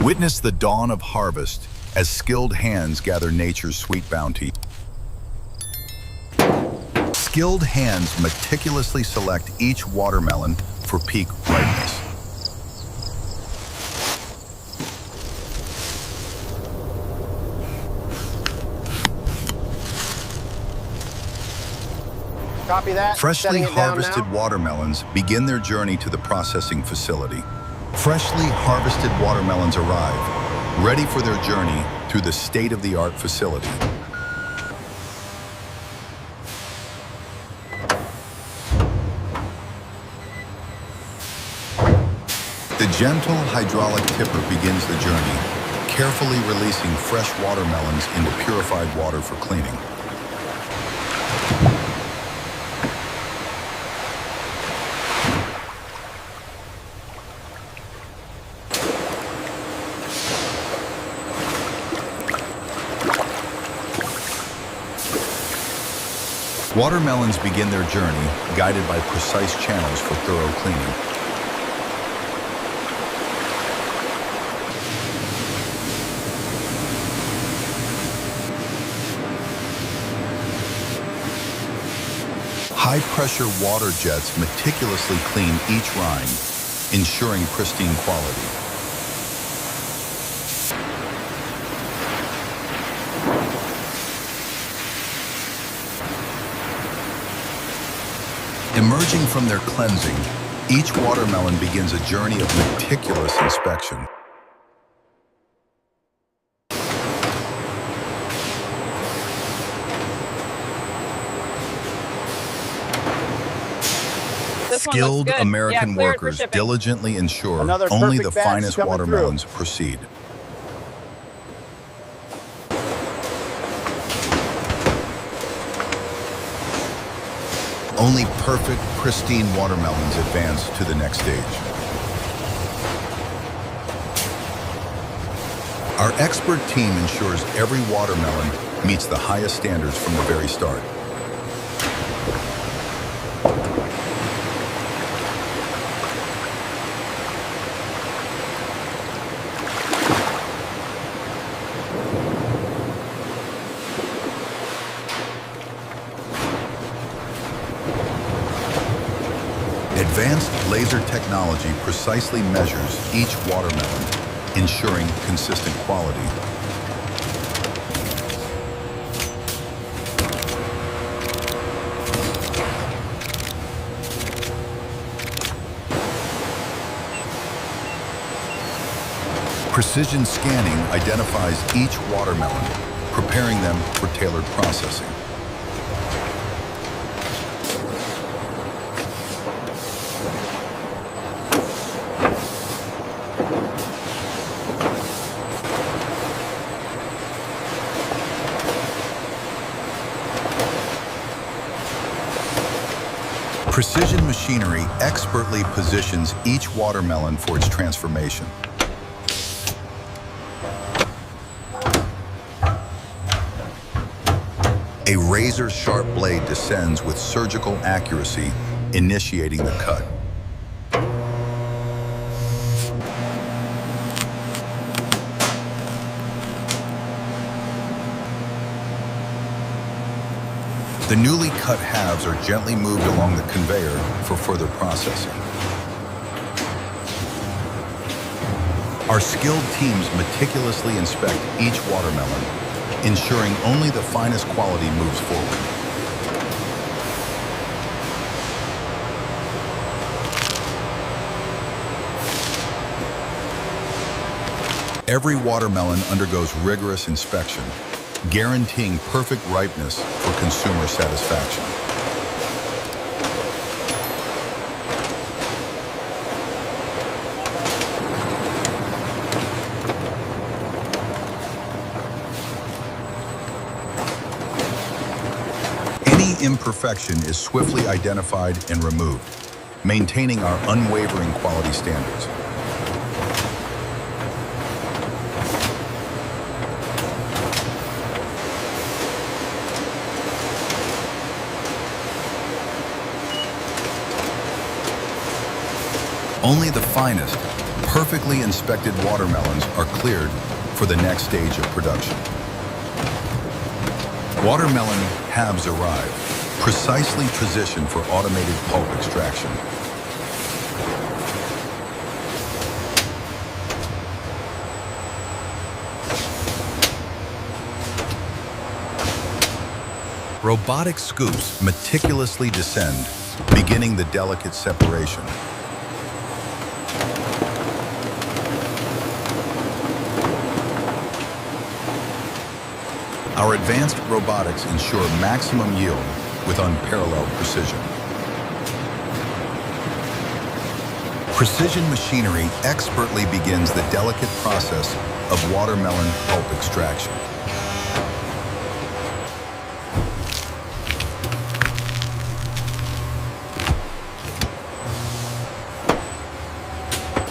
Witness the dawn of harvest as skilled hands gather nature's sweet bounty. Skilled hands meticulously select each watermelon for peak ripeness. Copy that. Freshly Setting it down harvested now. watermelons begin their journey to the processing facility. Freshly harvested watermelons arrive, ready for their journey through the state-of-the-art facility. The gentle hydraulic tipper begins the journey, carefully releasing fresh watermelons into purified water for cleaning. Watermelons begin their journey, guided by precise channels for thorough cleaning. High-pressure water jets meticulously clean each rind, ensuring pristine quality. Emerging from their cleansing, each watermelon begins a journey of meticulous inspection. Skilled American workers diligently ensure Another only the perfect batch finest coming watermelons proceed. Only perfect, pristine watermelons advance to the next stage. Our expert team ensures every watermelon meets the highest standards from the very start. Advanced laser technology precisely measures each watermelon, ensuring consistent quality. Precision scanning identifies each watermelon, preparing them for tailored processing. Precision machinery expertly positions each watermelon for its transformation. A razor-sharp blade descends with surgical accuracy, initiating the cut. The newly cut halves are gently moved along the conveyor for further processing. Our skilled teams meticulously inspect each watermelon, ensuring only the finest quality moves forward. Every watermelon undergoes rigorous inspection, guaranteeing perfect ripeness for consumer satisfaction. Any imperfection is swiftly identified and removed, maintaining our unwavering quality standards. Only the finest, Perfectly inspected watermelons are cleared for the next stage of production. Watermelon halves arrive, precisely positioned for automated pulp extraction. Robotic scoops meticulously descend, beginning the delicate separation. Our advanced robotics ensure maximum yield with unparalleled precision. Precision machinery expertly begins the delicate process of watermelon pulp extraction.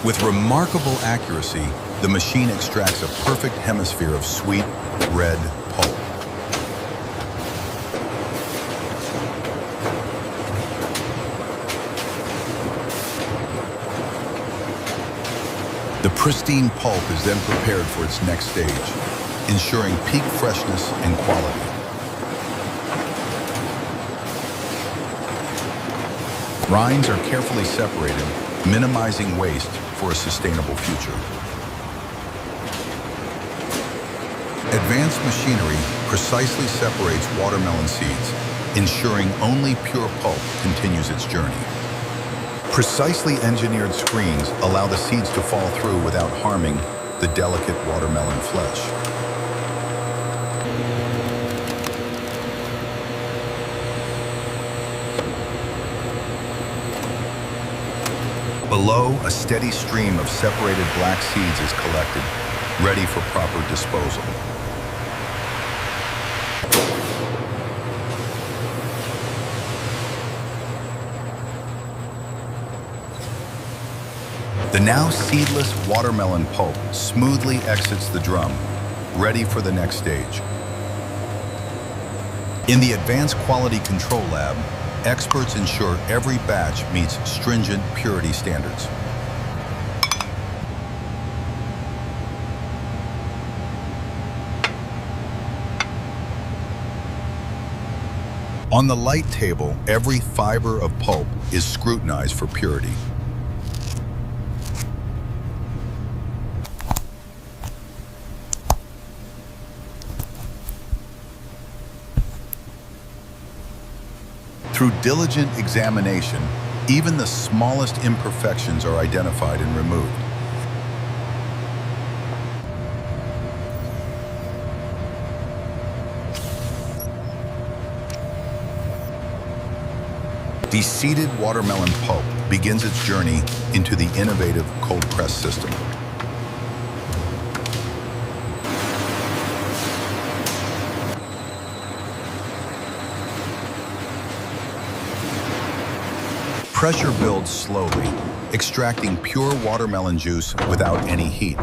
With remarkable accuracy, the machine extracts a perfect hemisphere of sweet, red pulp. The pristine pulp is then prepared for its next stage, ensuring peak freshness and quality. Rinds are carefully separated, minimizing waste for a sustainable future. Advanced machinery precisely separates watermelon seeds, ensuring only pure pulp continues its journey. Precisely engineered screens allow the seeds to fall through without harming the delicate watermelon flesh. Below, a steady stream of separated black seeds is collected, ready for proper disposal. The now seedless watermelon pulp smoothly exits the drum, ready for the next stage. In the Advanced Quality Control Lab, experts ensure every batch meets stringent purity standards. On the light table, every fiber of pulp is scrutinized for purity. Through diligent examination, even the smallest imperfections are identified and removed. De-seeded watermelon pulp begins its journey into the innovative cold press system. Pressure builds slowly, extracting pure watermelon juice without any heat.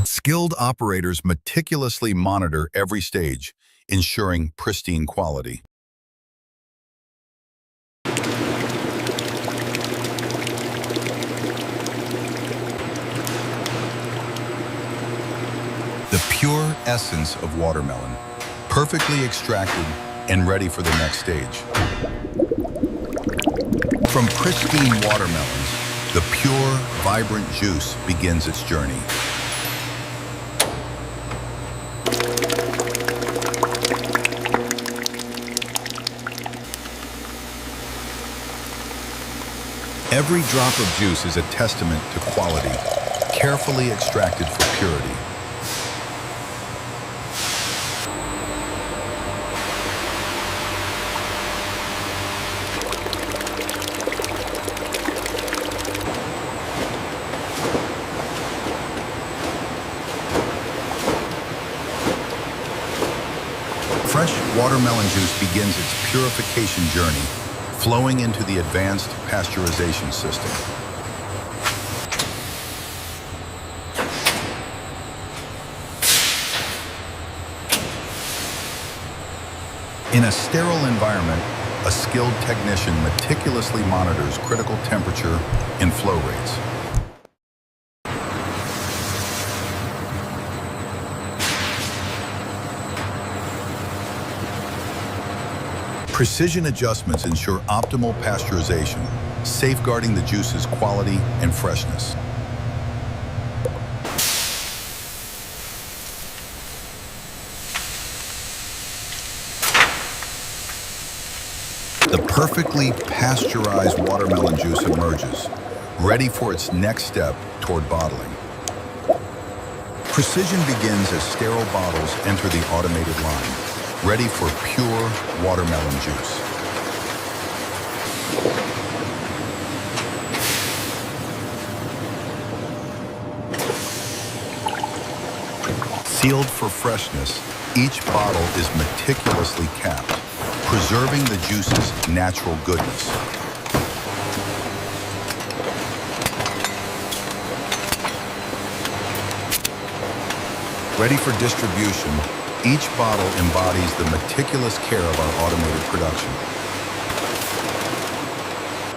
Skilled operators meticulously monitor every stage, ensuring pristine quality. The pure essence of watermelon, perfectly extracted and ready for the next stage. From pristine watermelons, the pure, vibrant juice begins its journey. Every drop of juice is a testament to quality, carefully extracted for purity. Fresh watermelon juice begins its purification journey, flowing into the advanced pasteurization system. In a sterile environment, a skilled technician meticulously monitors critical temperature and flow rates. Precision adjustments ensure optimal pasteurization, safeguarding the juice's quality and freshness. The perfectly pasteurized watermelon juice emerges, ready for its next step toward bottling. Precision begins as sterile bottles enter the automated line, ready for pure watermelon juice. Sealed for freshness, each bottle is meticulously capped, preserving the juice's natural goodness. Ready for distribution, each bottle embodies the meticulous care of our automated production.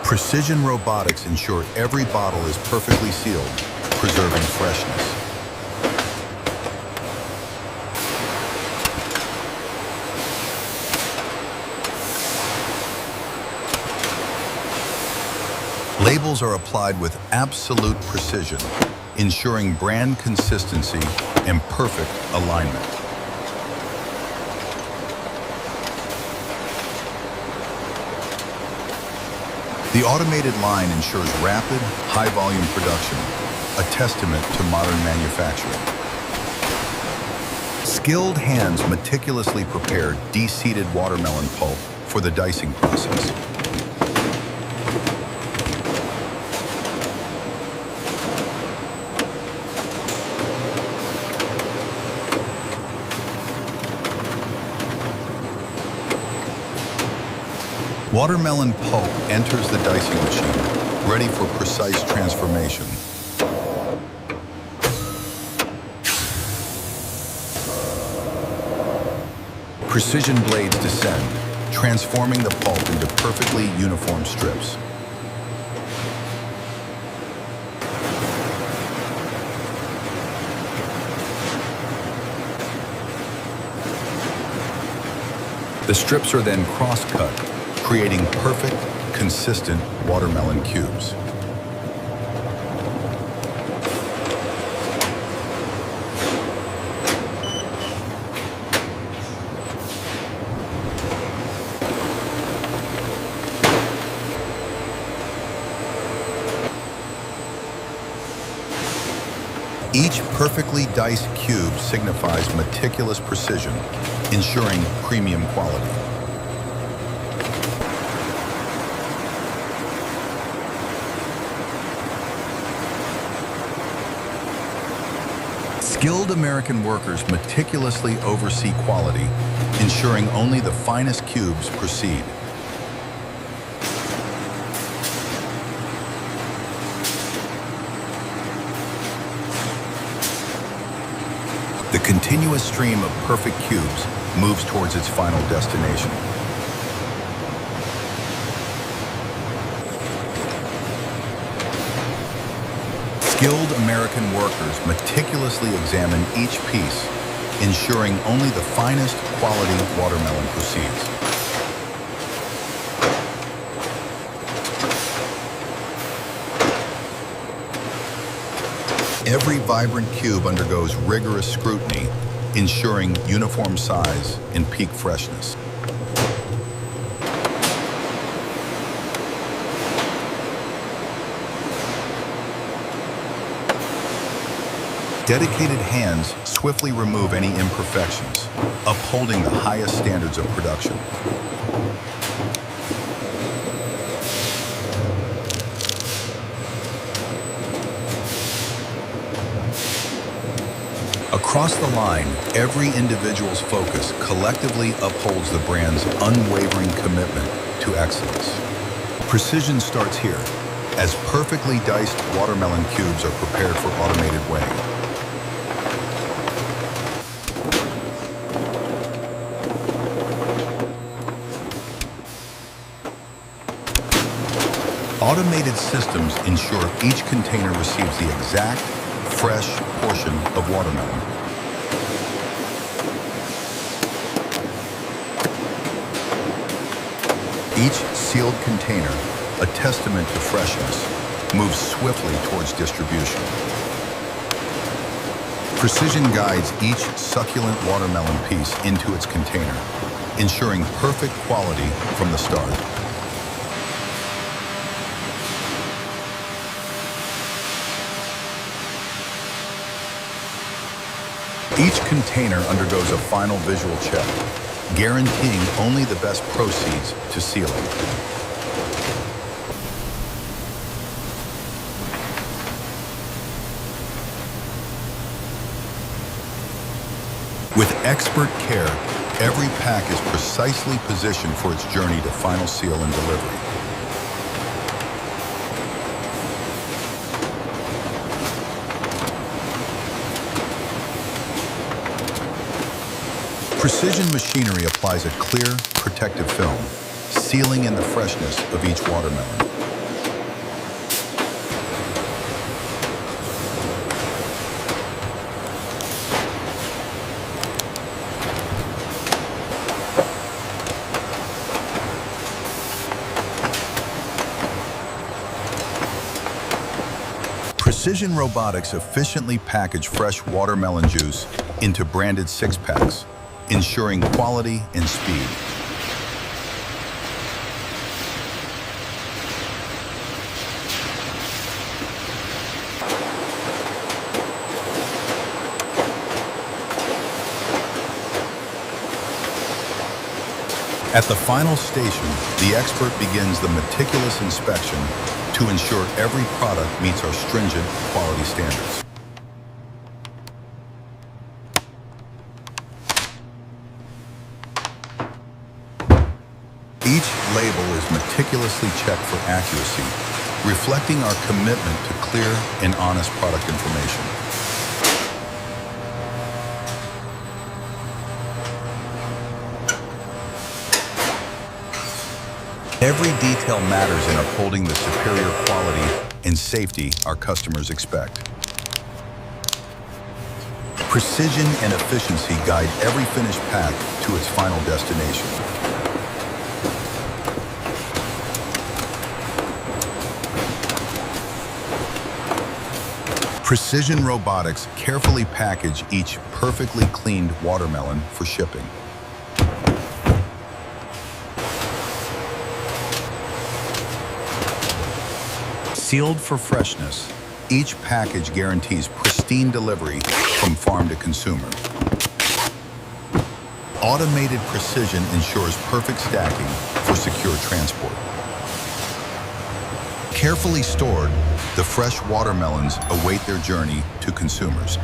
Precision robotics ensure every bottle is perfectly sealed, preserving freshness. Labels are applied with absolute precision, ensuring brand consistency and perfect alignment. The automated line ensures rapid, high-volume production, a testament to modern manufacturing. Skilled hands meticulously prepare de-seeded watermelon pulp for the dicing process. Watermelon pulp enters the dicing machine, ready for precise transformation. Precision blades descend, transforming the pulp into perfectly uniform strips. The strips are then cross-cut, creating perfect, consistent watermelon cubes. Each perfectly diced cube signifies meticulous precision, ensuring premium quality. Skilled American workers meticulously oversee quality, ensuring only the finest cubes proceed. The continuous stream of perfect cubes moves towards its final destination. Skilled American workers meticulously examine each piece, ensuring only the finest quality watermelon proceeds. Every vibrant cube undergoes rigorous scrutiny, ensuring uniform size and peak freshness. Dedicated hands swiftly remove any imperfections, upholding the highest standards of production. Across the line, every individual's focus collectively upholds the brand's unwavering commitment to excellence. Precision starts here, as perfectly diced watermelon cubes are prepared for automated weighing. Automated systems ensure each container receives the exact, fresh portion of watermelon. Each sealed container, a testament to freshness, moves swiftly towards distribution. Precision guides each succulent watermelon piece into its container, ensuring perfect quality from the start. Each container undergoes a final visual check, guaranteeing only the best proceeds to sealing. With expert care, every pack is precisely positioned for its journey to final seal and delivery. Precision machinery applies a clear, protective film, sealing in the freshness of each watermelon. Precision robotics efficiently package fresh watermelon juice into branded six-packs, ensuring quality and speed. At the final station, the expert begins the meticulous inspection to ensure every product meets our stringent quality standards. Each label is meticulously checked for accuracy, reflecting our commitment to clear and honest product information. Every detail matters in upholding the superior quality and safety our customers expect. Precision and efficiency guide every finished pack to its final destination. Precision robotics carefully package each perfectly cleaned watermelon for shipping. Sealed for freshness, each package guarantees pristine delivery from farm to consumer. Automated precision ensures perfect stacking for secure transport. Carefully stored, the fresh watermelons await their journey to consumers.